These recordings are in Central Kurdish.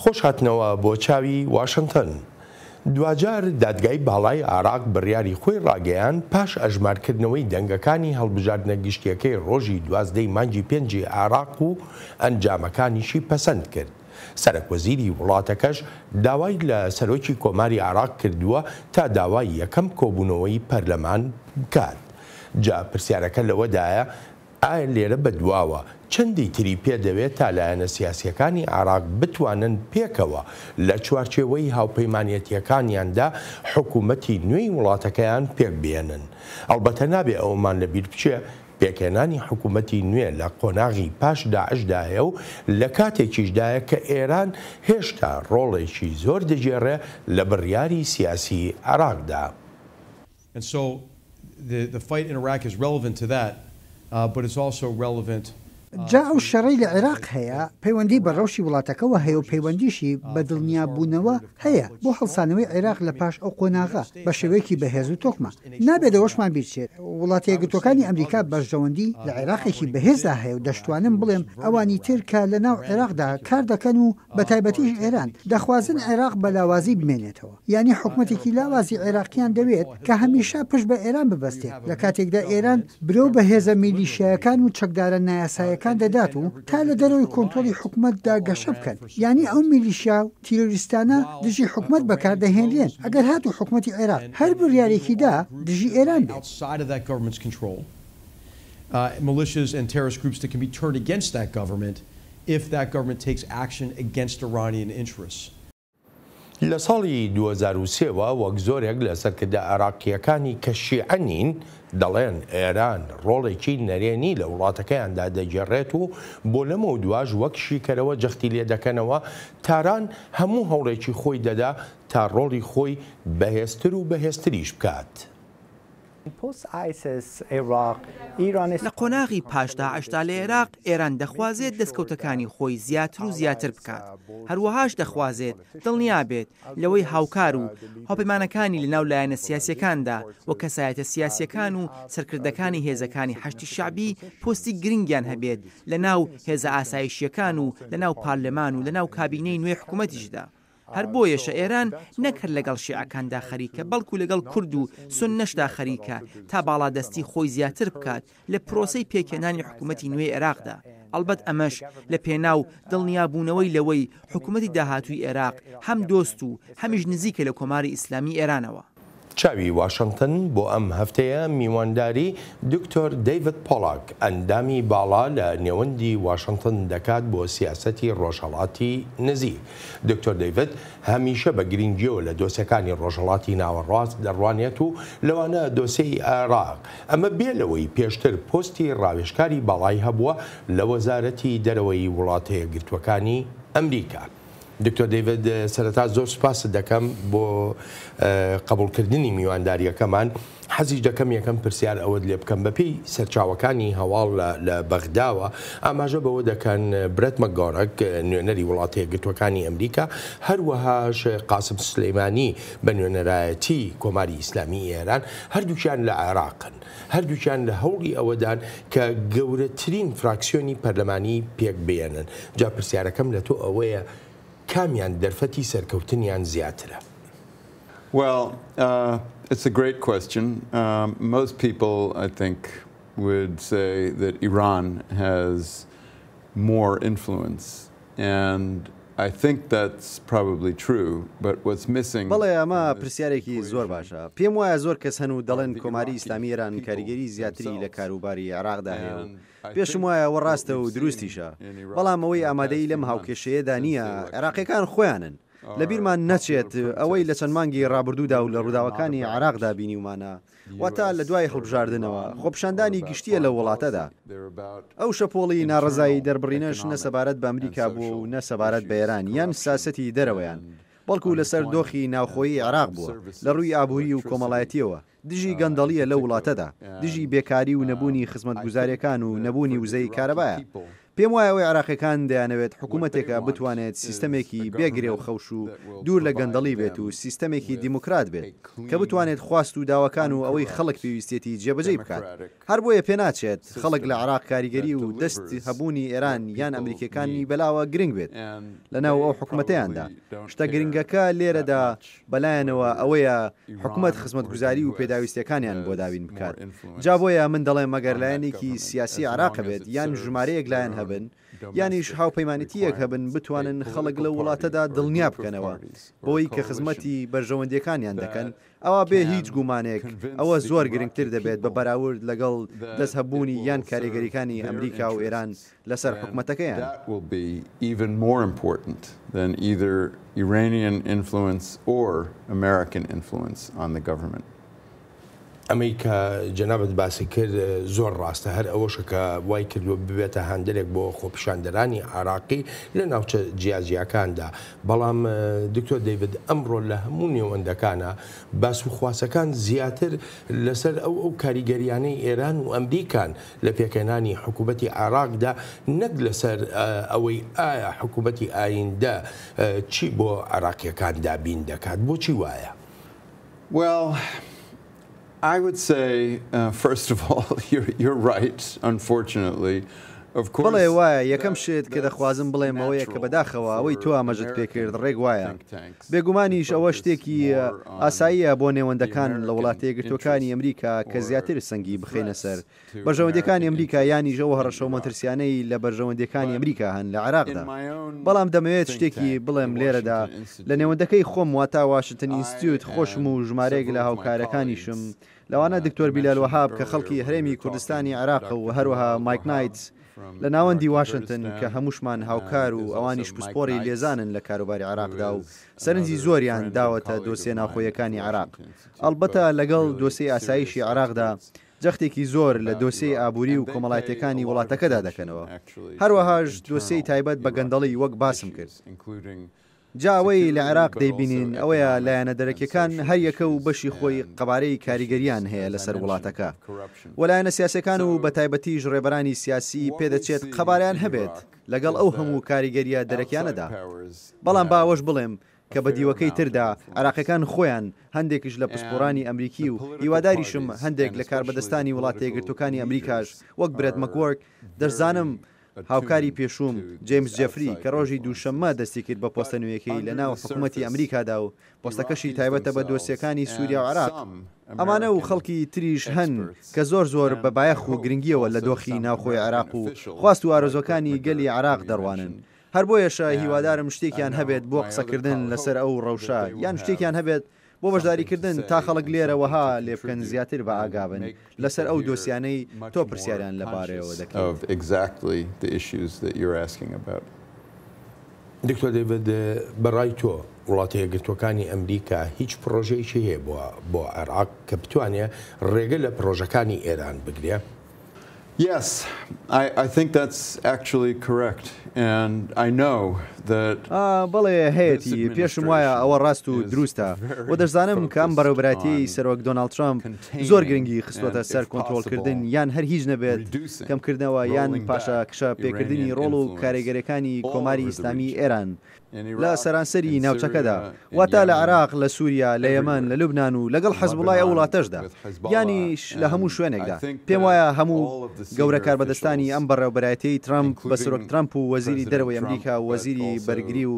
خۆشهاتنەوە بۆ چاوی واشنگتن. دوجار دادگای باڵای عێراق بڕیاری خۆی ڕاگەیان پاش ئەژمارکردنەوەی دەنگەکانی هەڵبژاردنە گشتیەکەی ڕۆژی 12 مانگی 5 عێراق و ئەنجامەکانیشی پەسەند کرد. سەرۆکوەزیری وڵاتەکەش داوای لە سەرۆکی کۆماری عێراق کردووە تا داوای یەکەم کۆبوونەوەی پەرلەمان بکات. جا پرسیارەکە لەوەدایە ئایا لێرە بەدواوە چەندی تری پێدەوێت تا لایەنە سیاسیەکانی عێراق بتوانن پێکەوە لە چوارچێوەی هاوپەیمانەتیەکانیاندا حکومەتی نوێی وڵاتەکەیان پێک بێنن. ئەڵبەتە نابێ ئەومان لەبیر بچێ پێکهێنانی حکومەتی نوێ لە قۆناغی پاش داعشدایە و لە کاتێکیشدایە کە ئێران هێشتا ڕۆڵێکی زۆر دەگێڕێ لە بڕیاری سیاسی عێراقدا. And so the fight in Iraq is relevant to that, but it's also relevant. جا ئەو شەڕەی لە عێراق هەیە پەیوەندی بە ڕەوشی وڵاتەکەەوە هەیە و پەیوەندیشی بە دڵنیابوونەوە هەیە بۆ هەڵسانەوەی عێراق لە پاش ئەو قۆناغا بە شێوەیەکی بەهێز و تۆکمە. نابێت دەوەشمان بیرچێت وڵاتی یەکگرتوەکانی ئەمریکا بەشەوەندی لە عێراقێکی بەهێزدا هەیە و دەشتوانم بڵێم ئەوانی تر کە لە ناو عێراقدا کار دەکەن و بە تایبەتیش ئێران دەخوازن عێراق بە لاوازی بمێنێتەوە. یعنی حکومەتێکی لاوازی عێراقیان دەوێت کە هەمیشە پشت بە ئێران ببەستێت لە کاتێکدا ئێران برۆ بەهێزە میلیشیایەکان و چەکدارە نایاسایەکان دەدات و تا لە دەرەوەی کۆنتڕۆلی حکومەتدا گەشە بکەن. یعنی ئەو میلیشیا و تیرۆریستانە دژی حکومەت بەکاردەهێنرێن ئەگەر هاتو حکومەتی عێراق هەر بڕیارێکیدا دژی ئێران بێت. Militias and terrorist groups that can be turned against that government if that government takes action against Iranian interests. لە ساڵی 2003ەوە وەک زۆرێک لە سەرکردە عێراقیەکانی کە شیعە نین دەڵێن ئێران ڕۆڵێکی نەرێنی لە وڵاتەکەیاندا دەگەڕێت و بۆ لەمە دواژ وەک شیکەرەوە جەختی لێ دەکەنەوە تاران هەموو هەوڵێکی خۆی دەدا تا ڕۆڵی خۆی بەهێزتر و بەهێزتریش بکات. لە قۆناغی پاشدا عشتا لە عێراق ئێران دەخوازێت دەستکەوتەکانی خۆی زیاتر و زیاتر بکات. هەروەهاش دەخوازێت دڵنیا بێت لەوەی هاوکار و هاوپەیمانەکانی لەناو لایەنە سیاسیەکاندا و کەسایەتە سیاسیەکان و سەرکردەکانی هێزەکانی حەشتی شعبی پۆستی گرنگیان هەبێت لەناو هێزە ئاسایشیەکان و لەناو پارلەمان و لەناو کابینەی نوێی حکومەتیشدا. هەر بۆیەشە ئێران نەکرد لەگەڵ شیعەکاندا خەریکە بەڵکو لەگەڵ کورد و سوننەشدا خەریکە تا باڵادەستی خۆی زیاتر بکات لە پرۆسەی پێکهێنانی حکومەتی نوێی عێراقدا. ئەلبەت ئەمەش لە پێناو دڵنیابوونەوەی لەوەی حکومەتی داهاتووی عێراق هەم دۆست و هەمیش نزیکە لە کۆماری ئیسلامی ئێرانەوە. چاوی واشنگتن بۆ ئەم هەفتەیە میوانداری دکتۆر دەیڤد پۆڵاک ئەندامی باڵا لە نێوەندی واشنگتن دەکات بۆ سیاسەتی ڕۆژهەڵاتی نزیک. دکتۆر دەیڤد هەمیشە بە گرنگیەوە لە دۆسیەکانی ڕۆژهەڵاتی ناوەڕاست دەڕوانێت و لەوانە دۆسەی عێراق ئەمە بێلەوەی پێشتر پۆستی ڕاوێژکاری باڵای هەبووە لە وەزارەتی دەرەوەی وڵاتە یەکگرتووەکانی ئەمریکا. دکتۆر دەیڤد سەرەتا زۆر سوپاس دەکەم بۆ قبولکردنی میوانداریەکەمان. حەزی دەکەم یەکەم پرسیار ئەوەت لێ بکەم بەپێی سەرچاوەکانی هەواڵ لە بەغداوە ئاماژە بەوە دەکەن برێت مەگۆڕک نوێنەری وڵاتە یەکگرتووەکانی ئەمریکا هەروەهاش قاسم سلەیمانی بە نوێنەرایەتی کۆماری ئیسلامی ئێران هەردووکیان لە عێراقن. هەردووکیان لە هەوڵی ئەوەدان کە گەورەترین فراکسیۆنی پەرلەمانی پێک بێنن. جا پرسیارەکەم لە تۆ ئەوەیە کامیان دەرفەتی سەرکەوتنیان زیاترە؟ Well, it's a great question. Most people, I think, would say that Iran has more influence, and I think that's probably true, but what's missing... بەڵێ ئەمە پرسیارێکی زۆر باشە. پێم وایە زۆر کەس هەن و دەڵێن کۆماری ئیسلامی ئێران کاریگەری زیاتری لە کاروباری عێراقدا هەیە و پێشم وایە ئەوە ڕاستە و دروستیشە. بەڵام ئەوەی ئامادەی لەم هاوکێشەیەدا نییە عێراقیەکان خۆیانن. لەبیرمان نەچێت ئەوەی لە چەند مانگی ڕابردوودا و لە ڕووداوەکانی عێراقدا بینیومانە واتە لە دوای هەڵبژاردنەوە خۆپشاندانی گشتیە لە وڵاتەدا. ئەو شەپۆڵی ناڕزایی دەربڕینەش نەسەبارەت بە ئەمریکا بووە و نەسەبارەت بە ئێران یان ساسەتی دەرەوەیان بەڵکو لەسەر دۆخی ناوخۆیی عێراق بووە لە ڕووی ئابووری و کۆمەڵایەتیەوە. دژی گەندەڵیە لە وڵاتەدا، دژی بێکاری و نەبوونی خزمەتگوزاریەکان و نەبوونی وزەی کارەبایە. پێم وایە ئەوەی عێراقیەکان دەیانەوێت حکوومەتێکە بتوانێت سیستەمێکی بێگرێ و خەوش و دوور لە گەندەڵی بێت و سیستەمێکی دیموکرات بێت کە بتوانێت خواست و داواکان و ئەوەی خەڵک پێویستێتی جێبەجێ بکات. هەر بۆیە پێناچێت خەڵک لە عێراق کاریگەری و دەستی هەبوونی ئێران یان ئەمریکەکانی بەلاوە گرنگ بێت لەناو ئەو حکوومەتەیاندا. شتە گرنگەکە لێرەدا بەلایەنەوە ئەوەیە حکوومەت خزمەتگوزاری و پێداویستەکانیان بۆ داوین بکات. جا بۆیە من دەڵێم مەگەر لایەنێکی سیاسی عێراق بێت یان ژمارەیەک لایەن هەبن یانیش هاوپەیمانەتیەک هەبن بتوانن خەڵک لە وڵاتەدا دڵنیا بکەنەوە بۆی کە خزمەتی بەرژەوەندیەکانیان دەکەن ئەوە بێ هیچ گومانێک ئەوە زۆر گرنگتر دەبێت بە بەراورد لەگەڵ دەست هەبوونی یان کاریگەریەکانی ئەمریکا و ئێران لەسەر حکوومەتەکەیان. Than either Iranian influence or American influence on the government. ئەمریکا جەنابەت باسی کرد زۆر ڕاستە هەر ئەوەشە کە وای کردووە ببێتە هەندێک بۆ خۆپیشاندەرانی عێراقی لە ناوچە جیاجیەکاندا. بەڵام دکتۆر دەیڤد ئەمڕۆ لە هەموو نێوەندەکانە باس و خواسەکان زیاتر لەسەر ئەو کاریگەریانەی ئێران و ئەمریکان لە پێکهێنانی حکوومەتی عێراقدا نەک لەسەر ئەوەی ئایا حکوومەتی ئایندە چی بۆ عێراقیەکان دابین دەکات بۆچی وایە؟ I would say, first of all, you're right, unfortunately. بڵێ وایە یەکەم شێت کە دەخوازم بڵێم ئەوەیە کە بەداخەوە ئەوەی تۆ ئاماژت پێکرد ڕێک وایە. بێگومانیش ئەوە شتێکی ئاساییە بۆ نێوەندەکان لە وڵاتە یەکگرتووەکانی ئەمریکا کە زیاتر سەنگی بخێنە سەر. بەرژەوەندەکانی ئەمریکا یانیش ئەوە هەڕەشەو مەترسیانەی لە بەرژەوەندەکانی ئەمریکا هەن لە عێراقدا. بەڵام دەمەوێت شتێکی بڵێم لێرەدا لە نێوەندەکەی خۆم واتە واشنگتن ئینستیتیوت خۆشم و ژمارەیەک لە هاوکارەکانیشم لەوانە دکتۆر بیلال وەهاب کە خەڵکی هەرێمی کوردستانی عێراق و هەروەها مایک نایتس لە ناوەندی واشنگتن کە هەمووشمان هاوکار و ئەوانیش پسپۆری لێزانن لە کاروباری عێراقدا و سەرنجی زۆریان داوەتە دۆسیە ناوخۆیەکانی عێراق. ئەڵبەتە لەگەڵ دۆسیە ئاسایشی عێراقدا جەختێکی زۆر لە دۆسیە ئابووری و کۆمەڵایەتەکانی وڵاتەکەدا دەکەنەوە. هەروەهاش دۆسیەی تایبەت بە گەندەڵی وەک باسم کرد. جاوەی لە عێراق دەیبینین ئەوەیە لایەنە دەرەکیەکان هەر یەکە و بەشی خۆی قەبارەی کاریگەریان هەیە لەسەر وڵاتەکە. وەلایەنە سیاسەکان و بە تایبەتیش ڕێبەرانی سیاسی پێدەچێت قەباریان هەبێت لەگەڵ ئەو هەموو کاریگەریە دەرەکیانەدا. بەڵام باوەش بڵێم کە بە دیوەکەی تردا عێراقیەکان خۆیان هەندێکش لە پسپۆرانی ئەمریکی و هیواداریشم هەندێک لە کاربەدەستانی وڵاتە یەکگرتووەکانی ئەمریکاش وەک برێت مەکوەرک دەرزانم هاوکاری پێشوم جیمز جێفری کە ڕۆژی دووشەممە دەستی کرد بە پۆستە نوێیەکەی لە ناو حکوومەتی ئەمریکادا و پۆستەکەشی تایبەتە بە دۆسیەکانی سووریا و عێراق. ئەمانە و خەڵکی تریش هەن کە زۆر بە بایەخ و گرنگیەوە لە دۆخی ناوخۆی عێراق و خواست و ئارۆزەکانی گەلی عێراق دەڕوانن. هەر بۆیەشە هیوادارم شتێکیان هەبێت بۆ قسەکردن لەسەر ئەو ڕەوشە یان شتێکیان هەبێت بۆ بەشداریکردن تا خەڵک لێرەوەها لێ بکەن زیاتر بە ئاگابن لەسەر ئەو دۆسیانەی تۆ پرسیاریان لەبارەیەوە دەکەیت. دکتۆر دەیڤد بەڕای تۆ وڵاتە یەکگرتووەکانی ئەمریکا هیچ پرۆژەیەکی هەیە بۆ عێراق کە بتوانێت ڕێگە لە پرۆژەکانی ئێران بگرێ؟ Yes, I think that's actually correct. And I know that بەڵێ هەیەی پێشم وایە ئەوە ڕاست و دروستە و دەزانم کە ئەم بەڕێوەبەتی سەرۆک دۆناڵد ترامپ زۆر گرنگی خستوەتە سەر کۆنتترۆلکردن یان هەر هیچ نەبێت کەمکردنەوە یان پاشا کشە پێکردنی ڕۆڵ و کاریگەریەکانی کۆماری ئیسلامی ئێران لە سەرانسەری ناوچەکەدا واتە لە عێراق لە سووریا لە یەمەن لە لوبناان و لەگەڵ حەزبوڵای ئەو وڵاتەشدا یانیش لە هەموو شوێنێکدا پێم وایە هەموو گەورە کاربەدەستانی ئەم بەڕێوەبەتی ترامپ بە سەرۆک ترامپ و وەزیری دەرەوەی ئەمریکا و وەزیری بەرگری و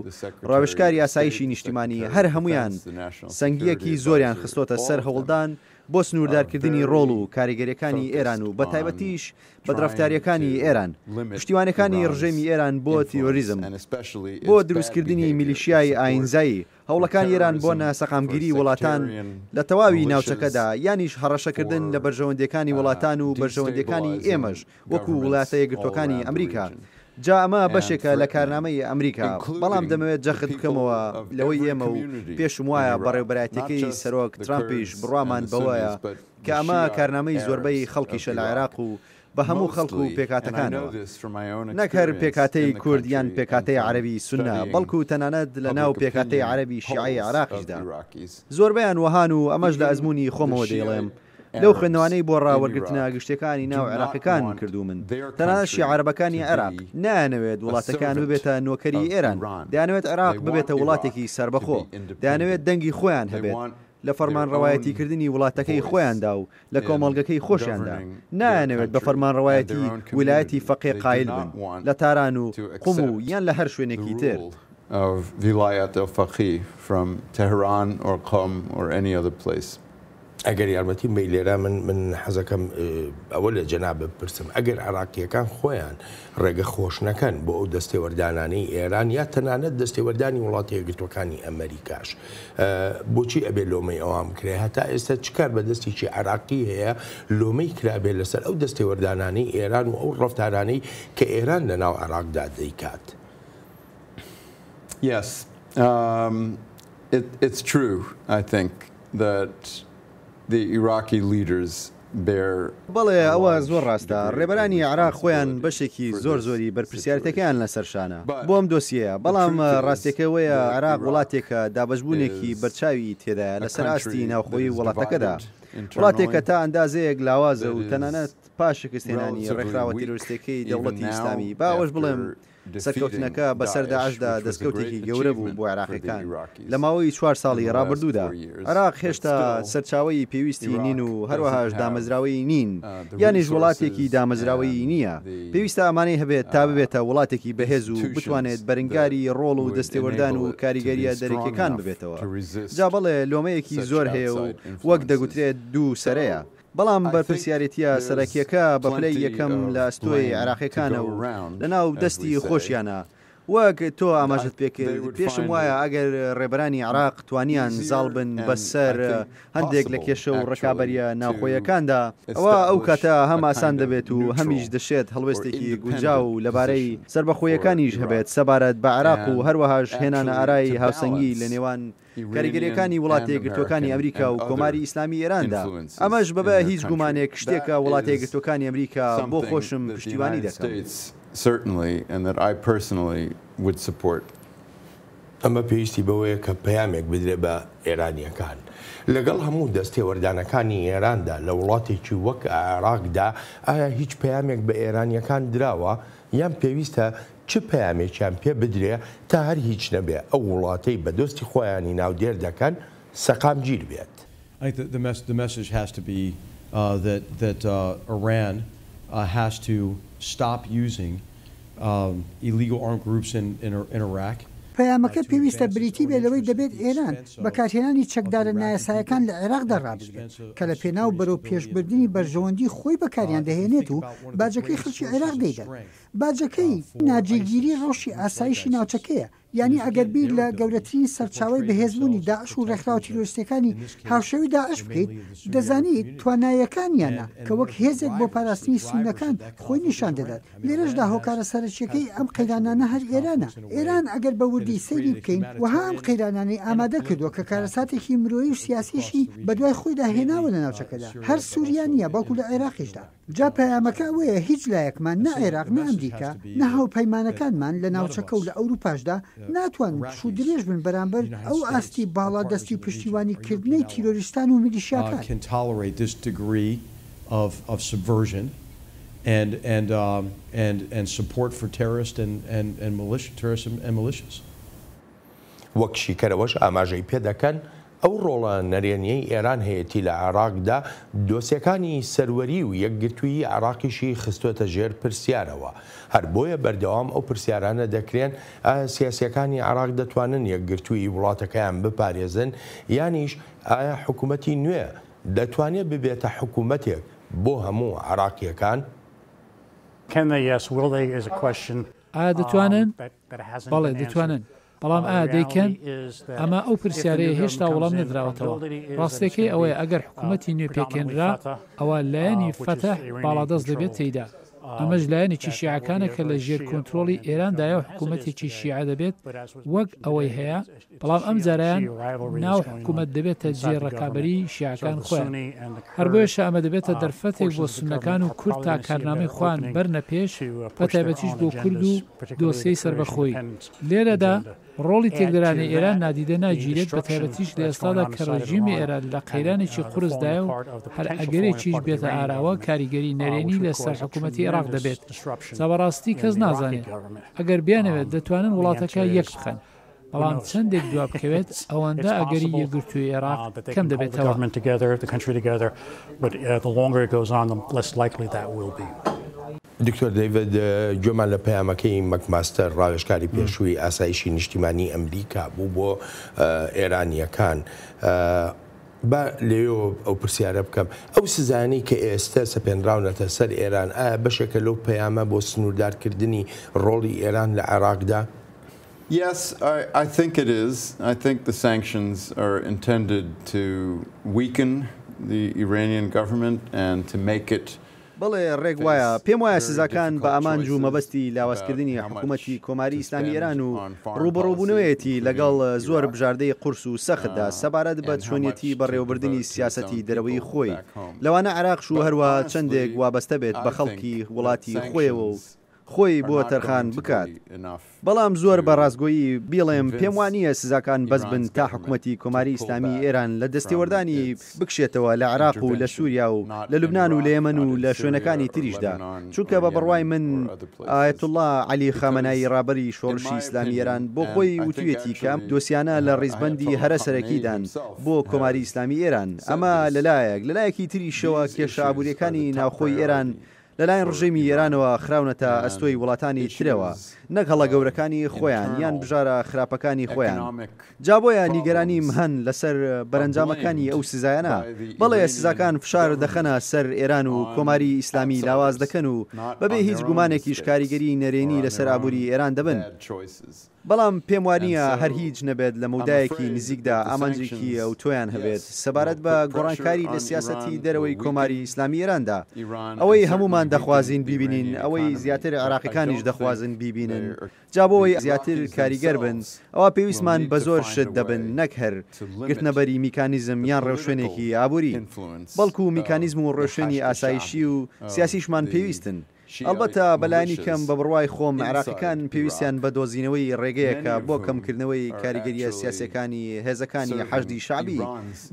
ڕاوێژکاری ئاسایشی نیشتیمانی هەر هەمویان سەنگیەکی زۆریان خستۆتە سەر هەوڵدان بۆ سنووردارکردنی ڕۆڵ و کاریگەریەکانی ئێران و بە تایبەتیش بە درافتاریەکانی ئێران پشتیوانەکانی ڕژێمی ئێران بۆ تیرۆریزم بۆ دروستکردنی میلیشیای ئاینزایی هەوڵەکانی ئێران بۆ ناسەقامگیری وڵاتان لە تەواوی ناوچەکەدا یانیش هەڕەشەکردن لە بەرژەوەندەکانی وڵاتان و بەرژەوەندەکانی ئێمەش وەکو وڵاتە یەکگرتووەکانی ئەمریکا. جا ئەمە بەشێکە لە کارنامەی ئەمریکا بەڵام دەمەوێت جەخت بکەمەوە لەوەی ئێمە و پێشم وایە بەڕێوەبەرەتەکەی سەرۆک ترامپیش بڕوامان بەوەیە کە ئەمە کارنامەی زۆربەی خەڵکیشە لە عێراق و بە هەموو خەڵک و پێکاتەکانەوە نەک هەر پێکاتەی کورد یان پێکاتەی عەرەبی سونە بەڵکو تەنانەت لە ناو پێکاتەی عەرەبی شیعی عێراقیشدا زۆربەیان وەهان و ئەمەش لە ئەزمموی خۆمەوە دەیڵێم لەو خوێندنەوانەی بۆ ڕاوەرگرتنە گشتەکانی ناو عێراقیەکان کردو من تەنانەت شیعە عەرەبەکانی عێراق نانەوێت وڵاتەکان ببێتە نۆکەری ئێران دەیانەوێت عێراق ببێتە وڵاتێکی سربەخۆ دەیانەوێت دەنگی خۆیان هەبێت لە فەرمانڕەوایەتیکردنی وڵاتەکەی خۆیاندا و لە کۆمەڵگەکەی خۆشیاندا نانەوێت بە فەرمانڕەوایەتی ویلایەتی فەقێ قایل بن لە تاران و قوم و یان لە هەر شوێنێکی تر of vilayat al-faqih from Tehran or Qom or any other place. ئەگەر یارمەتی بی لێرە من حەزەکەم ئەوە لە جەناب بپرسم ئەگەر عێراقیەکان خۆیان ڕێگە خۆش نەکەن بۆ ئەو دەستێوەردانانەی ئێران یا تەنانەت دەستێوەردانی وڵاتی یەکگرتوەکانی ئەمریکاش بۆچی ئەبێ لۆمەی ئەوام کرێ هەتا ئێستا چکار بە دەستێکی عێراقی هەیە لۆمەی کرابێ لەسەر ئەو دەستێوەردانانەی ئێران و ئەو ڕەفتارانەی کە ئێران لە ناو عێراقدا دەیکات. Yes, it's true, I think, that the Iraqi leaders bear. بەڵێ ئەوە زۆر ڕاستە ڕێبەرانی عێراق خۆیان بەشێکی زۆری بەرپرسیارەتەکەیان لەسەرشانە بۆ ئەم دۆسیەیە بەڵام ڕاستێکەوەیە عێراق وڵاتێکە دابەشبوونێکی بەرچاوی تێدایە لەسەر ئاستی ناوخۆیی وڵاتەکەدا وڵاتێکە تا ئەندازەیەک لاوازە و تەنانەت پاش شکستێنانی ڕێکخراوە تیرۆریستەکەی دەوڵەتی ئیسلامی باوەش بڵێم سەرکەوتنەکە بەسەر داعشدا دەستکەوتێکی گەورە بوو بۆ عێراقیەکان لە ماوەی 4 ساڵی ڕابردوودا عێراق هێشتا سەرچاوی پێویستی نین و هەروەهاش دامەزراوەی نین یانیش وڵاتێکی دامەزراوەی نییە پێویستە ئەمانەی هەبێت تا ببێتە وڵاتێکی بەهێز و بتوانێت بەرەنگاری ڕۆڵ و دەستێوەردان و کاریگەریە دەرەکیەکان ببێتەوە جا بەڵێ لۆمەیەکی زۆر هەیە و وەک دەگوترێت دوو سەرەیە بەڵام بەرپرسیارەتیە سەرەکیەکە بە پلەی یەکەم لە ئەستۆی عێراقیەکانە و لەناو دەستی خۆشیانە وەک تۆ ئاماژت پێکرد پێشم وایە ئەگەر ڕێبەرانی عێراق توانیان زاڵ بن بەسەر هەندێک لە کێشە و ڕکابەریە ناوخۆیەکاندا ئەوە ئەو کاتە هەم ئاسان دەبێت و هەمیش دەشێت هەڵوێستێکی گونجا و لەبارەی سربەخۆیەکانیش هەبێت سەبارەت بە عێراق و هەروەهاش هێنانە ئارای هاوسەنگی لە نێوان کاریگەریەکانی وڵاتی یەکگرتوەکانی ئەمریکا و کۆماری ئیسلامی ئێراندا ئەمەش بەبێ هیچ گومانێک شتێکە وڵاتی یەکگرتوەکانی ئەمریکا بۆ خۆشم پشتیوانی دەکەم. Certainly, and that I personally would support. ئەمە پێویستی بەوەیە کە پەیامێک بدرێ بە ئێرانیەکان لەگەڵ هەموو دەستێوەردانەکانی ئێراندا لە وڵاتێکی وەک عێراقدا ئایا هیچ پەیامێک بە ئێرانیەکان دراوە یان پێویستە چ پەیامێکیان پێ بدرێ تا هەر هیچ نەبێ ئەو وڵاتەی بە دۆستی خۆیانی ناودێر دەکەن سەقامگیر بێت. The message has to be that Iran has to stop using illegal armed groups in Iraq. پەیامەکە پێویستە بریتی بێ لەوەی دەبێت ئێران بەکارهێنانی چەکدارە نایاسایەکان لە عێراقدا ڕابێت کە لە پێناو بەرەو پێشبردننی بەرژەوەندی خۆی بەکاریان دەهێنێت و باجەکەی خەڵکی عێراق دەیدات باجەکەی ناجێگیری ڕۆژی ئاسایشی ناوچەکەیە یعنی ئەگەر بیر لە گەورەترین سەرچاوی بەهێزبوونی داعش و ڕێکخراوە تیرۆریستەکانی هاوشەوی داعش بکەیت دەزانیت توانایەکانیانە کە وەک هێزێک بۆ پاراستنی سونەکان خۆی نیشان دەدات لێرەشدا هۆکارە سەرچیەکەی ئەم قەیرانانە هەر ئێرانە ئێران ئەگەر بە وردی سەیری بکەین وها ئەم قەیرانانەی ئامادە کردووە کە کارەساتێکی مرۆیی و سیاسیشی بەدوای خۆیدا هێناوە لە ناوچەکەدا هەر سووریا نیە باوکو لە عێراقیشدا جا پەیامەکە ئەوەیە هیچ لایەکمان نە عێراق نە ئەمریکا نە هاوپەیمانەکانمان لە ناوچەکە و لە ئەوروپاشدا ناتوان پشو درێژ بن بەرامبەر ئەو ئاستی باڵا دەستی پشتیوانیکردنەی تیرۆریستان و میلیشیاکان can tolerate this degree of subversion and support for terrorists and militias. وەک شیکەرەوەش ئاماژەی پێ دەکەن ئەو ڕۆڵە نەرێنیەی ئێران هەیەی لە عێراقدا دۆسیەکانی سەروەری و یەکگرتووی عێراقیشی خستوێتە ژێر پرسیارەوە هەر بۆیە بەردەوام ئەو پرسیارانە دەکرێن ئایا سیاسیەکانی عێراق دەتوانن یەکگرتووی وڵاتەکەیان بپارێزن یانیش ئایا حکومەتی نوێ دەتوانێت ببێتە حکومەتێک بۆ هەموو عێراقیەکان؟ ئایا دەتوانن؟ بەڵێ دەتوانن. بەڵام ئایا دەیکەن ئەمە ئەو پرسیارەیە هێشتا وەڵام نەدراوەتەوە ڕاستەکەی ئەوەیە ئەگەر حکوومەتی نوێ پێکێنرا ئەوە لایەنی فەتەح باڵادەست دەبێت تێیدا ئەمەش لایەنێکی شیعەکانە کە لە ژێر کۆنتترۆڵی ئێراندایە و حکوومەتێکی شیعە دەبێت وەک ئەوەی هەیە بەڵام ئەم جارایان ناو حکوومەت دەبێتە جێ ڕێکابەری شیعەکان خۆیان هەر بۆیەش ئەمە دەبێتە دەرفەتێک بۆ سونەکان و کورد تا کارنامەی خۆیان بەرنە پێش بە تایبەتیش بۆ کورد و دۆسیەی سربەخۆی لێرەدا ڕۆڵی تێکدەرانی ئێران نادیدە ناگیرێت بە تایبەتیش لە ئێستادا کە ڕێژیمی ئێران لە قەیرانێکی قورسدایە و هەر ئەگەرێکیش بێتە ئاراوە کاریگەری نەرێنی لەسەر حکوومەتی عێراق دەبێت چاوەڕاستی کەس نازانێت ئەگەر بیانەوێت دەتوانن وڵاتەکە یەک بخەن بەڵام چەندێک دوا بکەوێت ئەوەندە ئەگەری یەکگرتووی عێراق کەم دەبێتەوە. دکتۆر دەیڤد گوێمان لە پەیامەکەی مەکماستەر ڕاوێژکاری پێشووی ئاسایشی نیشتیمانی ئەمریکا بوو بۆ ئێرانیەکان با لێەوە ئەو پرسیارە بکەم ئەو سزانەی کە ئێستا سەپێنراونەتە سەر ئێران ئایا بەشێکە لەو پەیامە بۆ سنووردارکردنی ڕۆڵی ئێران لە عێراقدا؟ Yes, I think it is. I think the sanctions are intended to weaken the Iranian government and to make it بەڵێ ڕێک وایە پێم وایە سزاکان بە ئامانج و مەبەستی لاوازکردنی حکوومەتی کۆماری ئیسلامی ئێران و ڕوبەڕووبوونەوەیەتی لەگەڵ زۆر بژاردەی قورس و سەختدا سەبارەت بە چۆنیەتی بەڕێوەبردننی سیاسەتی دەرەوەی خۆی لەوانە عێراقش و هەروە چەندێک وابەستە بێت بە خەڵکی وڵاتی خۆیەوە و خۆی بۆ تەرخان بکات بەڵام زۆر بە ڕاستگۆیی بیڵێم پێم وانییە سزاکان بەس بن تا حکوومەتی کۆماری ئیسلامی ئێران لە دەستێوەردانی بکشێتەوە لە عێراق و لە سووریا و لە لوبنان و لە یەمەن و لە شوێنەکانی تریشدا چونکە بە بڕوای من ئایەتوڵڵا عەلی خامەنایی ڕابەری شۆڕشی ئیسلامی ئێران بۆ خۆی وتوێتی کەم دۆسیانە لە ڕیزبەندی هەرە سەرەکیدان بۆ کۆماری ئیسلامی ئێران ئەمە لەلایەکی تریشەوە کێشە ئابوووریەکانی ناوخۆی ئێران لەلایەن ڕژێمی ئێرانەوە خراونەتە ئەستۆی وڵاتانی ترەوە نەک هەڵە گەورەکانی خۆیان یان بژارە خراپەکانی خۆیان جابۆیە نیگەرانیم هەن لەسەر بەرەنجامەکانی ئەو سزایانە بەڵێ سزاکان فشار دەخەنە سەر ئێران و کۆماری ئیسلامی لاواز دەکەن و بەبێ هیچ گومانێکی شکاریگەری نەرێنی لەسەر ئابووری ئێران دەبن بەڵام پێم وانییە هەر هیچ نەبێت لە مەودایەکی نزیکدا ئامانجێکی ئەو تۆیان هەبێت سەبارەت بە گۆڕانکاری لە سیاسەتی دەرەوەی کۆماری ئیسلامی ئێراندا ئەوەی هەمومان دەخوازین بیبینین ئەوەی زیاتر عێراقیەکانیش دەخوازن بیبینن جابەوەی زیاتر کاریگەر بن ئەوە پێویستمان بە زۆر شت دەبن نەک هەر گرتنەبەری میکانیزم یان ڕێوشوێنێکی ئابووری بەڵکو میکانیزم و ڕێوشوێنی ئاسایشی و سیاسیشمان پێویستن ئەلبەتە بەلایانی کەم بە بڕوای خۆم عێراقیەکان پێویستیان بە دۆزینەوەی ڕێگەیەکە بۆ کەمکردنەوەی کاریگەریە سیاسەکانی هێزەکانی حەشدی شعبی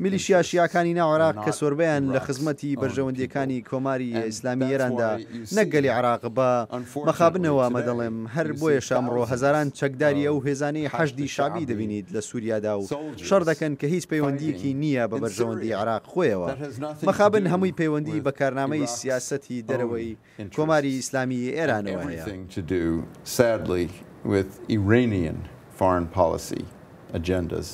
میلیشیا شیعەکانی ناو عێراق کە سۆربەیان لە خزمەتی بەرژەوەندیەکانی کۆماری ئیسلامی ئێراندا نەکگەلی عێراق بە مەخابنەوە مەدەڵێم هەر بۆیە شامڕۆ هەزاران چەکداری ئەو هێزانەی حەشدی شعبی دەبینیت لە سووریادا و شەڕ دەکەن کە هیچ پەیوەندیەکی نییە بە بەرژەوەندی عێراق خۆیەوە مەخابن هەمووی پەیوەندی بە کارنامەی سیاسەتی دەرەوەی کۆماری ئیسلامی ئێرانەوە هەیە. Sadly, with Iranian foreign policy agendas.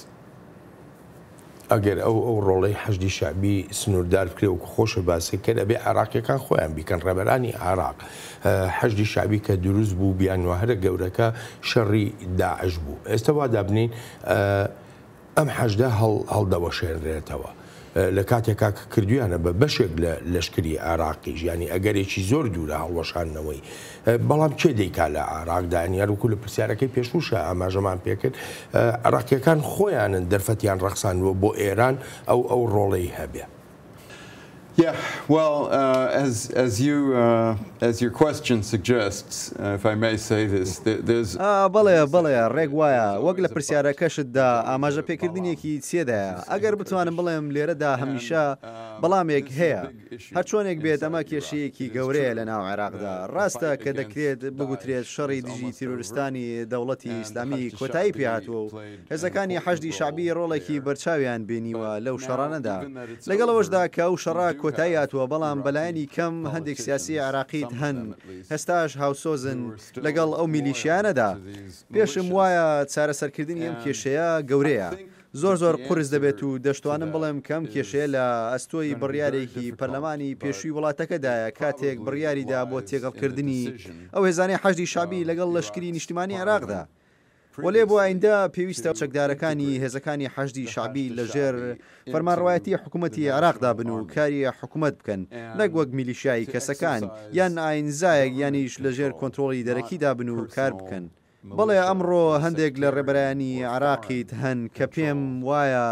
ئەگەر ئەو ڕۆڵەی حەشدی شعبی سنووردار بکرێ و خۆشە باسی کرد ئەبێ عێراقیەکان خۆیان بیکەن ڕێبەرانی عێراق حەشدی شعبی کە دروست بوو بیانوەهرە گەورەکە شەڕی داعش بوو ئێستا وا دابنین ئەم حەشدە هەڵدەوەشێنرێتەوە لە کاتێکا کە کردویانە بە بەشێک لە لەشکری عێراقیش ینی ئەگەرێکی زۆر دوورە هەڵوەشانەوەی بەڵام چێ دەیکا لە عێراقدا یاروکو لە پرسیارەکەی پێشوشە ئاماژەمان پێکرد عێراقیەکان خۆیانن دەرفەتیان ڕەخساندووە بۆ ئێران ئەو ڕۆڵەی هەبێ. Yeah, well, as your question suggests, if I may say this, there's بەڵێ ڕێک وایە وەک لە پرسیارەکەشتدا ئاماژە پێکردنیەکی چێدایە ئەگەر بتوانم بڵێم لێرەدا هەمیشە بەڵامێک هەیە هەر چۆنێک بێت ئەمە کێشەیەکی گەورەیە لە ناو عێراقدا ڕاستە کە دەکرێت بگوترێت شەڕی دژی تیرۆریستانی دەوڵەتی ئیسلامی کۆتایی پێهاتووە و هێزەکانی حەشدی شعبی ڕۆڵێکی بەرچاویان بینیوە لەو شەڕانەدا لەگەڵەوەشدا کە ئەو شەڕا کۆتایی هاتووە بەڵام بەلایانی کەم هەندێک سیاسی عێراقیت هەن هێستاش هاوسۆزن لەگەڵ ئەو میلیشیانەدا پێشم وایە چارەسەرکردنی ئەم کێشەیە گەورەیە زۆر قورس دەبێت و دەشتوانم بڵێم کەم کێشەیە لە ئەستۆی بڕیارێکی پەرلەمانی پێشووی وڵاتەکەدایە کاتێک بڕیاریدا بۆ تێگەڵکردنی ئەو هێزانەی حەشدی شعبی لەگەڵ لەشکری نیشتیمانی عێراقدا وەلێ بۆ ئایندە پێویستە چەکدارەکانی هێزەکانی حەشدی شعبی لەژێر فەرمانڕەوایەتی حکوومەتی عێراقدا بن و کاری حکوومەت بکەن نەک وەک میلیشیایی کەسەکان یان ئاینزایەک یانیش لەژێر کۆنتترۆڵی دەرەکیدا بن و کار بکەن بەڵێ ئەمڕۆ هەندێک لە ڕێبەرانی عراقیت هەن کە پێم وایە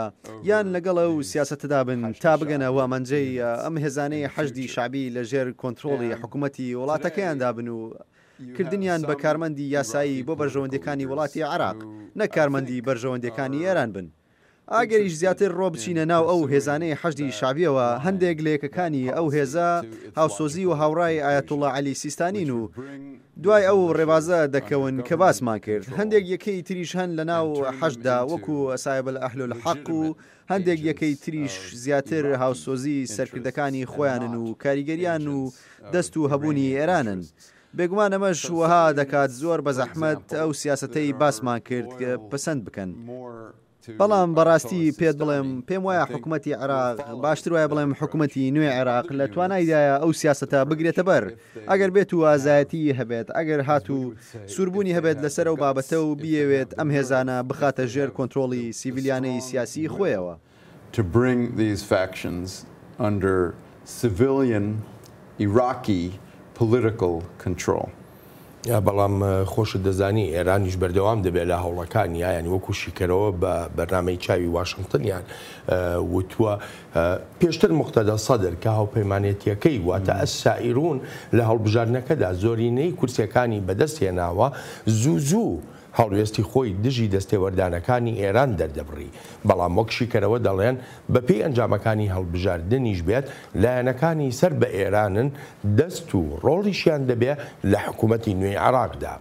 یان لەگەڵە و سیاستەدا بن تا بگەنە وامەنجەی ئەم هێزانەی حەشدی شعبی لە ژێر کۆنتترۆڵی حکوومەتی وڵاتەکەیاندا بن و کردنیان بە کارمەندی یاسایی بۆ بەرژەوەندەکانی وڵاتی عراق نە کارمەندی بەرژەوەندەکانی ئێران بن. ئاگەریش زیاتر ڕۆ بچینە ناو ئەو هێزانەی حەشدی شعبیەوە هەندێک لێکەکانی ئەو هێزە هاوسۆزی و هاوڕای ئایەتوڵڵا عەلی سیستانین و دوای ئەو ڕێبازە دەکەون کە باسمان کرد. هەندێک یەکەی تریش هەن لە ناو حەشدا وەکو ئەسایب ئەهل الحەق و هەندێک یەکەی تریش زیاتر هاوسۆزی سەرکردەکانی خۆیانن و کاریگەریان و دەست و هەبوونی ئێرانن. بێگومان ئەمەش وەها دەکات زۆر بە زەحمەت ئەو سیاسەتەی باسمان کرد کە پەسەند بکەن. بەڵام بەڕاستی پێت بڵێم پێم وایە حکوومەتی عێراق باشتر وایە بڵێم حکوومەتی نوێی عێراق لە توانایدایە ئەو سیاسەتە بگرێتە بەر ئەگەر بێت و ئازایەتی هەبێت ئەگەر هاتوو سوربوونی هەبێت لەسەر ئەو بابەتە و بیەوێت ئەم هێزانە بخاتە ژێر کۆنتترۆڵی سیڤیلیانەی سیاسی خۆیەوە. To bring these factions under civilian Iraqi political control. بەڵام خۆشت دەزانی ئێرانیش بەردەوام دەبێت لە هەوڵەکانی یانی وەکو شیکەرەوە بە بەرنامەی چاوی واشنگتنیان وتووە پێشتر مقتەدا سەدر کە هاوپەیمانێتیەکەی واتە ئەسائیرون لە هەڵبژاردنەکەدا زۆرینەی کورسیەکانی بەدەست هێناوە زوو هەڵوێستی خۆی دژی دەستێوەردانەکانی ئێران دەردەبڕی. بەڵام وەک شیکەرەوە دەڵێن بەپێی ئەنجامەکانی هەڵبژاردنیش بێت لایەنەکانی سەر بە ئێرانن دەست و ڕۆڵیشیان دەبێت لە حکوومەتی نوێی عێراقدا.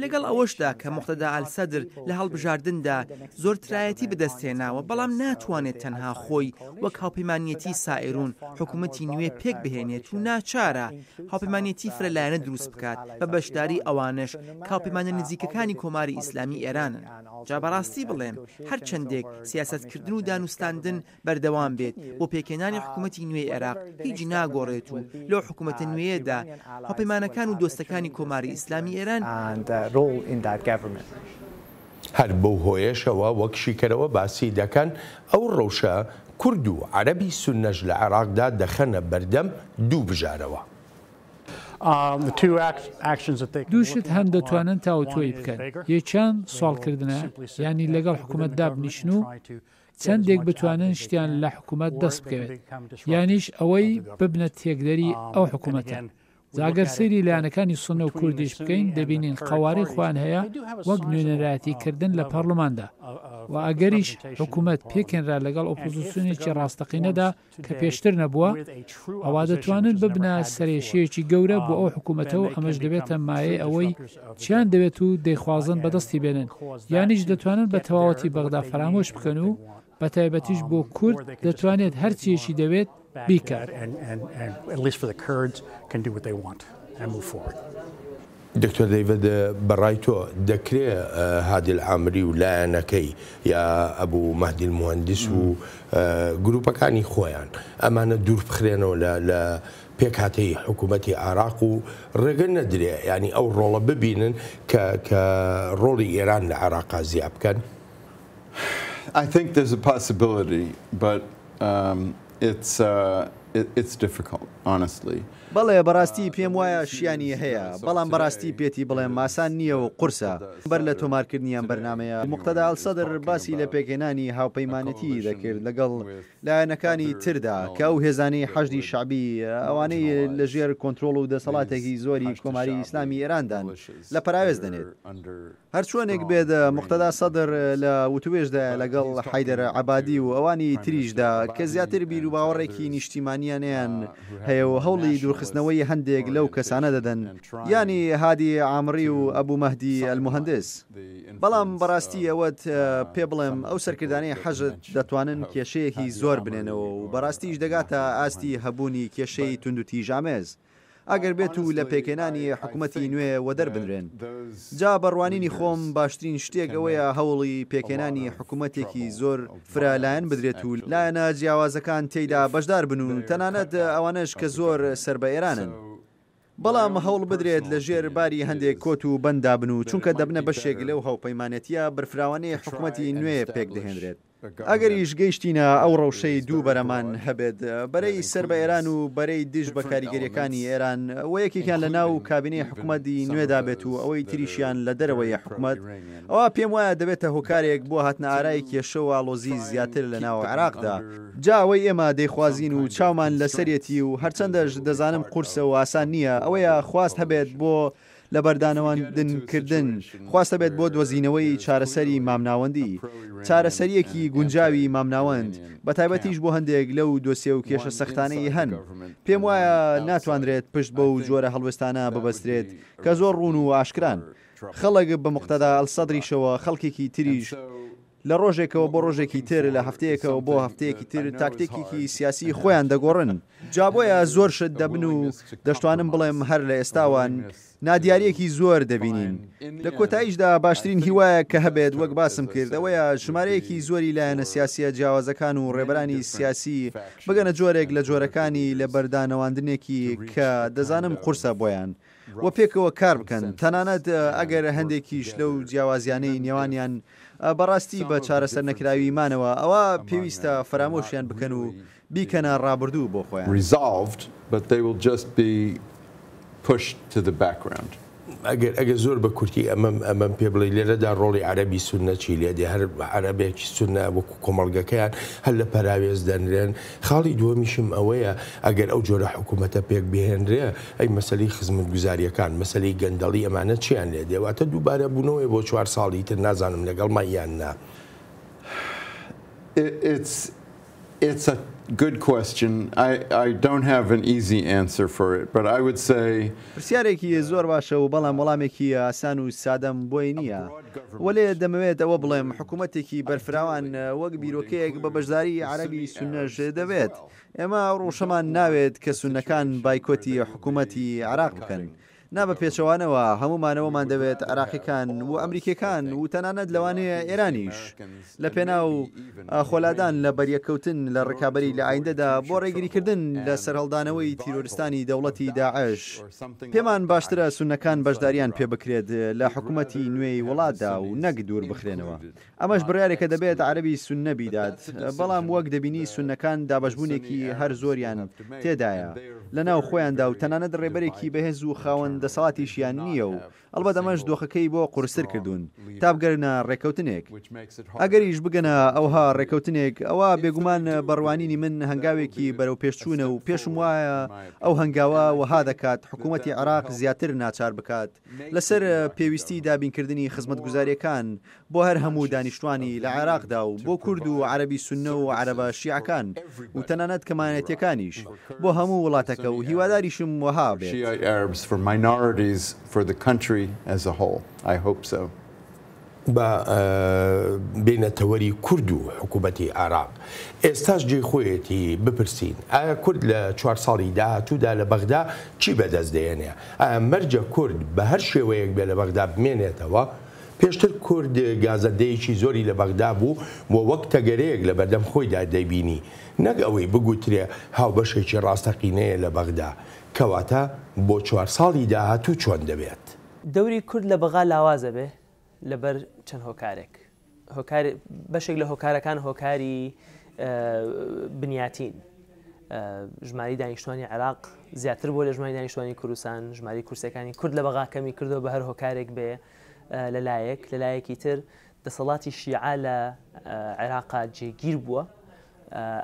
لەگەڵ ئەوەشدا کە مقتەدا ئەلسەدر لە هەڵبژاردندا زۆرترایەتی بەدەستهێناوە بەڵام ناتوانێت تەنها خۆی وەک هاوپەیمانیەتی سائیرون حکوومەتی نوێ پێک بهێنێت و ناچارە هاوپەیمانیەتی فرەلایەنە دروست بکات بە بەشداری ئەوانش هاوپەیمانە نزیکەکانی کۆماری ئیسلامی ئێرانن. جا بەڕاستی بڵێم هەر چەندێک سیاسەتکردن و دانوستاندن بەردەوام بێت بۆ پێکهێنانی حکوومەتی نوێی عێراق هیچ ناگۆڕێت و لەو حکوومەتە نوێیەدا هاوپەیمانەکان و دۆستەکانی کۆماری ئیسلامی ئێران هەر بەو هۆیەشەوە وەک شیکەرەوە باسی دەکەن ئەو ڕەوشە کورد و عەرەبی سوننەش لە عێراقدا دەخەنە بەردەم دوو بژارەوە. دووشت هەن دەتوانن تاوتۆی بکەن. یەکیان سوالکردنە ینی لەگەڵ حکوومەتدا بنیشن و چەندێک بتوانن شتیان لە حکوومەت دەست بکەوێت یانیش ئەوەی ببنە تێکدەری ئەو حکوومەتە. زاگەر سەیری لایەنەکانی سونە و کوردیش بکەین دەبینین قەواری خوان هەیە وەک نوێنەرایەتیکردن لە پەرلەماندا و ئەگەریش حکوومەت پێکێنرا لەگەڵ ئۆپۆزیسیۆنێکی ڕاستەقینەدا کە پێشتر نەبووە ئەوا دەتوانن ببنە سەرێشەیەکی گەورە بۆ ئەو حکوومەتەوە ئەمەش دەبێتە مایە ئەوەی چیان دەوێت و دەیخوازن بەدەستی بێنن یانیش دەتوانن بە تەواوەتی بەغدا فرامۆش بکەن و بە تایبەتیش بۆ کورد دەتوانێت هەرچیەکی دەوێت بیکات. دکتۆر دەیڤد بەڕای تۆ دەکرێت هادی العامری و لایەنەکەی یا ئەبوو مەهدی المهندس و گروپەکانی خۆیان ئەمانە دوور بخرێنەوە لە پێکهاتەی حکوومەتی عێراق و ڕێگە نەدرێ ینی ئەو ڕۆڵە ببینن کە ڕۆڵی ئێران لە عێراقا زیاد بکەن. I think there's a possibility, but it's difficult, honestly. بەڵێ بەڕاستی پێم وایە شیانی هەیە بەڵام بەڕاستی پێتی بڵێم ماسان نییە و قورسە بەر لە تۆمارکردنیان بەرنمەیە. مقتەدا ئەلسەدر باسی لە پێکهێنانی هاوپەیمانەتی دەکرد لەگەڵ لایەنەکانی تردا کە ئەو هێزانەی حەشدی شعبی ئەوانەی لە ژێر کۆنتترۆڵ و دەسەڵاتێکی زۆری کۆماری ئیسلامی ئێراندان لە پەراوێز دەنێت. هەرچۆنێک بێت مقتەدا سەدر لە وتوێژدا لەگەڵ حیدەر عەبادی و ئەوانی تریشدا کە زیاتر بیر و باوەڕێکی نیشتیمانیانیان هەیە و هەوڵی دوورخستنەوەی هەندێک لەو کەسانە دەدەن ینی هادی عامری و ئەبوو مەهدی المهندس. بەڵام بەڕاستی ئەوەت پێ بڵێم ئەو سەرکردانەی حەشت دەتوانن کێشەیەکی زۆر بنێنەوە و بەڕاستیش دەگاتە ئاستی هەبوونی کێشەی تونند و تیژامێز ئەگەر بێت و لە پێکهێنانی حکوومەتی نوێ وەدەربنرێن. جا بەڕوانینی خۆم باشترین شتێک ئەوەیە هەوڵی پێکهێنانی حکوومەتێکی زۆر فرالایەن بدرێت و لایەنە جیاوازەکان تێیدا بەشدار بن و تەنانەت ئەوانش کە زۆر سەر بە ئێرانن. بەڵام هەوڵ بدرێت لە ژێر باری هەندێک کۆت و بەندا بن و چونکە دەبنە بەشێک لەو هاوپەیمانەتیە بەرفراوانەی حکوومەتی نوێ پێک دەهێنرێت. ئەگەریش گەیشتینە ئەو ڕەوشەی دوو بەرەمان هەبێت بەرەی سەر بە ئێران و بەرەی دژ بە کاریگەریەکانی ئێران و یەکێکیان لە ناو کابینەی حکوومەتی نوێدا بێت و ئەوەی تریشیان لە دەرەوەی حکوومەت ئەوە پێم وایە دەبێتە هۆکارێک بۆ هاتنە ئارای کێشە و ئاڵۆزی زیاتر لە ناو عێراقدا جا ئەوەی ئێمە دەیخوازین و چاومان لەسەرێتی و هەرچەندەش دەزانم قورسە و ئاسان نییە ئەوەیە خواست هەبێت بۆ لە بەردانەوەندنکردن خواستە بێت بۆ دۆزینەوەی چارەسەری مامناوەندی چارەسەریەکی گونجاوی مامناوەند بە تایبەتیش بۆ هەندێک لەو دۆسیە و کێشە سەختانەی هەن پێم وایە ناتوانرێت پشت بە و جۆرە هەڵوێستانە ببەسترێت کە زۆر ڕوون و ئاشکران خەڵک بە مقتەدا ئەلسەدریشەوە خەڵکێکی تریش لە ڕۆژێکەوە بۆ ڕۆژێکی تر لە هەفتەیەکەوە بۆ هەفتەیەکی تر تاکتێکێکی سیاسی خۆیان دەگۆڕن جابۆیە زۆر شت دەبن و دەشتوانم بڵێم هەر لە ئێستاوان نادیارەکی زۆر دەبینین لە کۆتاییشدا باشترین هیوایە کە هەبێت وەک باسم کرد ئەوەیە ژمارەیەکی زۆری لایەنە سیاسیە جیاوازەکان و ڕێبەرانی سیاسی بگەنە جۆرێک لە جۆرەکانی لە بەردانەوەندنێکی کە دەزانم قورسە بۆیان وە پێکەوە کار بکەن تەنانەت ئەگەر هەندێکیش لەو جیاوازیانەی نێوانیان بەڕاستی بە چارەسەر نەکراویمانەوە ئەوە پێویستە فرامۆشیان بکەن و بیکەنە ڕابردوو بۆ خۆیان resolved, but they will just be pushed to the background. ئەگەر زۆر بە کورتی ئەمەم پێ بڵێ لێرەدا ڕۆڵی عەرەبی سوننە چی لێدێ هەر عەرەبێکی سوننە وەکو کۆمەڵگەکەیان هەر لە پەراوێز دەنرێن خاڵی دووەمیشم ئەوەیە ئەگەر ئەو جۆرە حکوومەتە پێک بهێنرێ ئەی مەسەلەی خزمەتگوزاریەکان مەسەلەی گەندەڵی ئەمانە چیان لێ دێواتە دووبارە بوونەوەی بۆ 4 ساڵی تر نازانم لەگەڵ مایان نا. It's a good question. I don't have an easy answer for it, but I would say پرسیارێکی زۆر باشە و بەڵام وەڵامێکی ئاسان و سادەم بۆی نییە وەلێ دەمەوێت ئەوە بڵێم حکوومەتێکی بەرفراوان وەک بیرۆکەیەک بە بەشداری عەرەبی سوننەش دەبێت ئێمە ڕۆژەمان ناوێت کە سوننەکان بایکۆتی حکوومەتی عێراق بکەن نا بە پێچەوانەوە هەمومانەوەمان دەوێت عێراقیەکان و ئەمریکەکان و تەنانەت لەوانەیە ئێرانیش لە پێناو خۆلادان لە بەریەکەوتن لە ڕێکابەری لە ئایندەدا بۆ ڕێگریکردن لە سەرهەڵدانەوەی تیرۆریستانی دەوڵەتی داعش پێمان باشترە سوننەکان بەشداریان پێ بکرێت لە حکوومەتی نوێی وڵاتدا و نەک دوور بخرێنەوە ئەمەش بڕیارێکە دەبێت عەرەبی سوننە بیدات بەڵام وەک دەبینی سوننەکان دابەشبوونێکی هەر زۆریان تێدایە لە ناو خۆیاندا و تەنانەت ڕێبەرێکی بەهێز و خاوەن دەسەڵاتیشیان نییە و ئەلبەت ئەمەش دۆخەکەی بۆ قورستر کردوون تا بگەرنە ڕێکەوتنێک ئەگەریش بگەنە ئەوها ڕێکەوتنێک ئەوە بێگومان بەڕوانینی من هەنگاوێکی بەرەو پێشچوونە و پێشم وایە ئەو هەنگاوە وەها دەکات حکوومەتی عێراق زیاتر ناچار بکات لەسەر پێویستی دابینکردنی خزمەتگوزاریەکان بۆ هەر هەموو دانیشتوانی لە عێراقدا و بۆ کورد و عەرەبی سوننە و عەرەبە شیعەکان و تەنانەت کەمانەتیەکانیش بۆ هەموو وڵاتەکە و هیواداریشم وەها بێت minorities for the country as a whole. I hope so. بە بینەتەوەری کورد و حکوومەتی عێراق ئێستاش جێی خۆیەتی بپرسین ئایا کورد لە 4 ساڵی داهاتوودا لە بەغدا چی بەدەست دێنێ ئایا مەرجە کورد بە هەر شێوەیەک بێ لە بەغدا بمێنێتەوە پێشتر کورد گازەندەیەکی زۆری لە بەغدا بوو بۆ وەک تەگەرەیەک لە بەردەم خۆیدا دەیبینی نەک ئەوەی بگوترێ هاوبەشێکی ڕاستەقینەیە لە بەغدا کەواتە بۆ 4 ساڵی داهاتوو چۆن دەبێت دەوری کورد لە بەغا لاوازە بێ لەبەر چەند هۆکارێک بەشێک لە هۆکارەکان هۆکاری بنیاتین ژماری دانیشتوانی عێراق زیاتر بۆ لە ژماری دانیشتوانی کوردستان ژماری کورسەکانی کورد لە بەغا کەمی کردەوە بە هەر هۆکارێک بێ لەلایەکی تر دەسەڵاتی شیعە لە عێراقا جێگیر بووە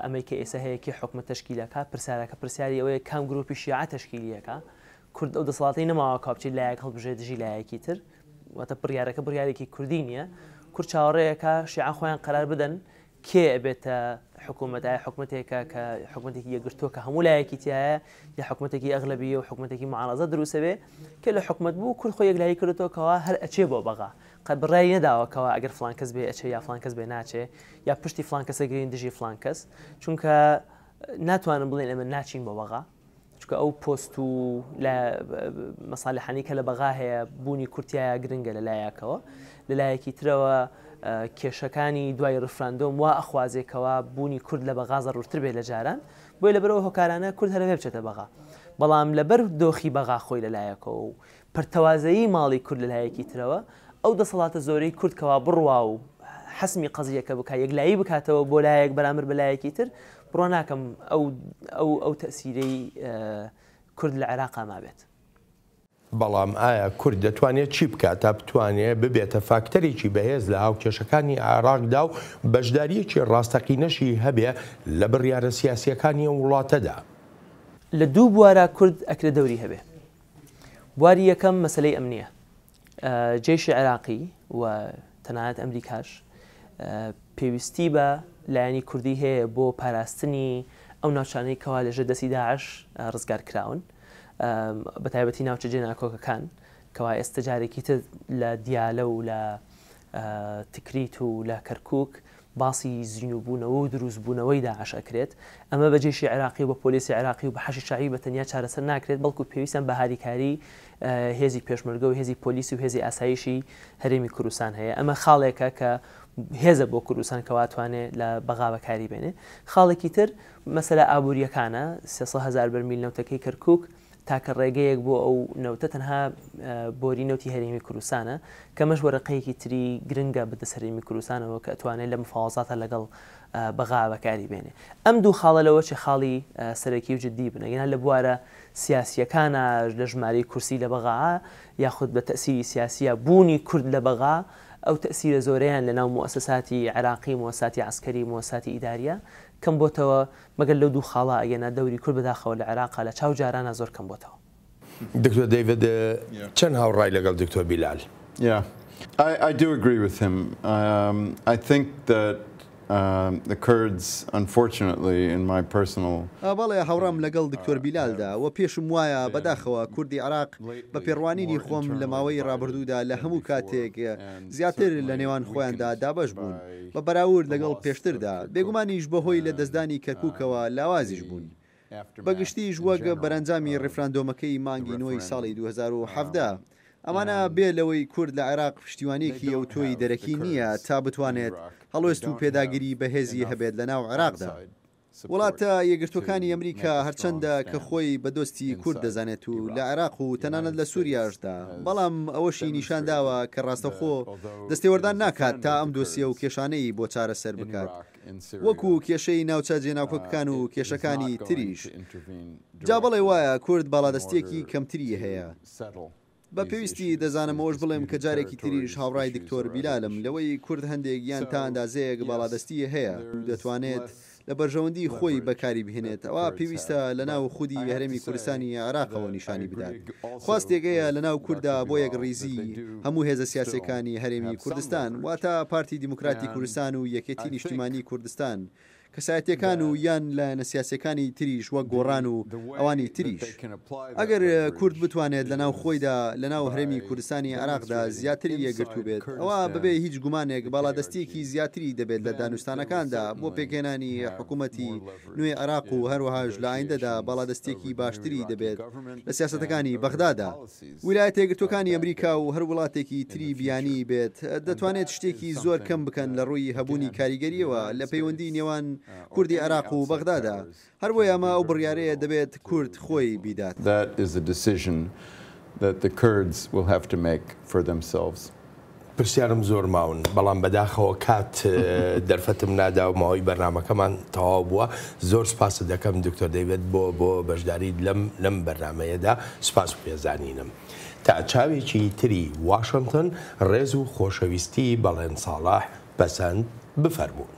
ئەمەی کە ئێستا هەیەکی حکومەت تەشکیلەکە پرسیارەکە پرسیاری ئەوەیە کام گروپی شیعە تەشکیلیەکە کورد ئەو دەسەڵاتی نەماوە کاپچی لایەک هەڵبژێت دژی لایەکی تر واتە بڕیارەکە بڕیارێکی کوردی نییە کورد چاوەڕێیەکە شیعە خۆیان قەرار بدەن کێ ئەبێتە حکوومەتای حکوومەتێکە کە حکوومەتێکی یەکگرتووە کە هەموو لایەکی تایە یا حکوومەتێکی ئەغلبیە و حکوومەتێکی معارەزە دروستە بێ کە لە حکوومەت بوو کورد خۆی یەکلایی کردوتەوەکەوە هەر ئەچێ بۆ بەغا قەت بڕای نەداوەکەوە ئەگەر فلان کەس بێ ئەچێ یا فلان کەس بێ ناچێ یا پشتی فلان کەسە گرین دژی فلان کەس چونکە ناتوانم بڵێن ئەمە ناچین بۆ بەغا چونکە ئەو پۆست و لە مەساڵحانی کە لە بەغا هەیە بوونی کورتایە گرنگە لە لایەکەوە لەلایەکی ترەوە کێشەکانی دوای ڕفراندۆم وا ئەخوازێکەوە بوونی کورد لە بەغا زەڕورتر بێت لە جاران بۆی لەبەرەوە هۆکارانە کورد هەرەوێ بچێتە بەغا بەڵام لەبەر دۆخی بەغا خۆی لەلایەکەوە و پرتەوازایی ماڵی کورد لەلایەکی ترەوە ئەو دەسەڵاتە زۆرەی کوردکەوا بڕوا و حەسمی قەزیەکە بکە یەکلایی بکاتەوە بۆ لایەک بەرامبەر بە لایەکی تر بڕۆ ناکەم ئەو تەسیرەی کورد لە عێراقا مابێت. بەڵام ئایا کورد دەتوانێت چی بکات تا بتوانێت ببێتە فاکتەرێکی بەهێز لە هاوکێشەکانی عێراقدا و بەشداریەکی ڕاستەقینەشی هەبێ لە بڕیارە سیاسیەکانی وڵاتەدا؟ لە دوو بوارە کورد ئەکرێ دەوری هەبێ. بواری یەکەم مەسلەی ئەمنیە. جێشی عێراقی و تەنانەت ئەمریکاش پێویستی بە لایەنی کوردی هەیە بۆ پاراستنی ئەو ناوچانەی کەوا لەژێر دەستی داعش ڕزگار کراون بە تایبەتی ناوچە جێناکۆکەکان کەوا ئێستا جارێکی تر لە دیالە و لە تکریت و لە کەرکووک باسی زیینوبوونەوە و دروستبوونەوەی داعش ئەکرێت. ئەمە بە جێشی عێراقی و بە پۆلیسی عێراقی و بە حەشی شاعی بە تەنیا چارەسەر ناکرێت بەڵکو پێویستیان بە هاریکاری هێزی پێشمەرگە و هێزی پۆلیسی و هێزی ئاسایشی هەرێمی کوردستان هەیە. ئەمە خاڵێکە کە هێزە بۆ کوردستان کەواتوانێت لە بەغا بەکاری بێنێ. خاڵێکی تر مەسەلە ئابوووریەکانە 300,000 بەرمیل نەوتەکەی کەرکووک تاکە ڕێگەیەک بۆ ئەو نەوتە تەنها بۆری نەوتی هەرێمی کوردستانە کەمەش وەرەقەیەکی تری گرنگە بەدەست هەرێمی کوردستانەوە کە ئەتوانێت لە مفاوەزاتە لەگەڵ بەغا بەکاری بێنێ. ئەم دوو خاڵە لەوە چه خاڵی سەرەکی و جددی بن ئەگەنا لە بوارە سیاسیەکانە لە ژمارەی کورسی لە بەغا یاخود بە تەسیری سیاسیە بوونی کورد لە بەغا ئەو تەسیرە زۆرەیان لە ناو موسساتی عێراقی موسساتی عسکەری موسساتی ئیداریە کەم بۆتەوە مەگەر لەو دوو خاڵە ئەگەنا دەوری کورد بەداخەوە لە عێراقا لە چاو جارانە زۆر کەم بۆتەوە. دکتۆر دەیڤد چەند هاوڕای لەگەڵ دکتۆر بیلال؟ I do agree with him. I think that the Kurds, unfortunately, in my personal... بەڵێ هەوڕام لەگەڵ دکتۆر بیلالدا و پێشم وایە بەداخەوە کوردی عێراق بە پێڕوانینی خۆم لە ماوەی ڕابردوودا لە هەموو کاتێک زیاتر لە نێوان خۆیاندا دابەش بوون بە بەراورد لەگەڵ پێشتردا بێگومانیش بەهۆی لە دەستدانی کەرکووکەوە لاوازیش بوون. بەگشتیش وەک بەرەنجامی ڕێفراندۆمەکەی مانگی نوێی ساڵی 2017 ئەمانە بێ لەوەی کورد لە عێراق پشتیوانێکی ئەو تۆی دەرەکی نییە تا بتوانێت هەڵوێست و پێداگیری بەهێزی هەبێت لە ناو عێراقدا. وڵاتە یەکگرتوەکانی ئەمریکا هەرچەندە کە خۆی بە دۆستی کورد دەزانێت و لە عێراق و تەنانەت لە سووریاشدا بەڵام ئەوەشی نیشانداوە کە ڕاستەخۆ دەستێوەردان ناکات تا ئەم دۆسیە و کێشانەی بۆ چارەسەر بکات وەکو کێشەی ناوچە جێناکۆکەکان و کێشەکانی تریش. جا بەڵێ وایە کورد باڵادەستیەکی کەمتری هەیە. بە پێویستی دەزانم ئەوش بڵێم کە جارێکی تریش هاوڕای دکتۆر بیلالم لەوەی کورد هەندێک یان تا ئەندازەیەک باڵادەستی هەیە دەتوانێت لە بەرژەوەندی خۆی بەکاری بهێنێت ئەوە پێویستە لە ناو خودی هەرێمی کوردستانی عێراقەوە نیشانی بدات. خواستێکەیە لە ناو کووردا بۆ یەک ڕیزی هەموو هێزە سیاسەکانی هەرێمی کوردستان واتە پارتی دیموکراتی کوردستان و یەکێتی نیشتیمانی کوردستان کەسایەتیەکان و یان لە نەسیاسەکانی تریش وەک گۆڕان و ئەوانی تریش. ئەگەر کورد بتوانێت لە ناو خۆیدا لە ناو هەرێمی کوردستانی عێراقدا زیاتری یەکگرتو بێت ئەوە بەبێ هیچ گومانێک باڵادەستیەکی زیاتری دەبێت لە دانوستانەکاندا بۆ پێکهێنانی حکومەتی نوێی عێراق و هەروەهاش لە ئایندەدا باڵادەستێکی باشتری دەبێت لە سیاسەتەکانی بەغدادا. ویلایەتە یەکگرتوەکانی ئەمریکا و هەر وڵاتێکی تری بیانی بێت دەتوانێت شتێکی زۆر کەم بکەن لە ڕووی هەبوونی کاریگەریەوە لە پەیوەندی نێوان کوردی عێراق و بەغدادا. هەروەی ئەمە ئەو بڕیارەیە دەبێت کورد خۆی بیدات. That is a decision that the Kurds will have to make for themselves. پرسیارم زۆر ماون بەڵام بەداخەوە کات دەرفەتم نادا و ماوەی بەرنامەکەمان تەواو بووە. زۆر سپاس دەکەم دکتۆر دەیڤد بۆ بەشداری لەم بەرنامەیەدا سپاس و پێزانینم. تا چاوێکی تری واشنگتن ڕێز و خۆشەویستی بەڵێن ساڵح پەسەند بفەرموون.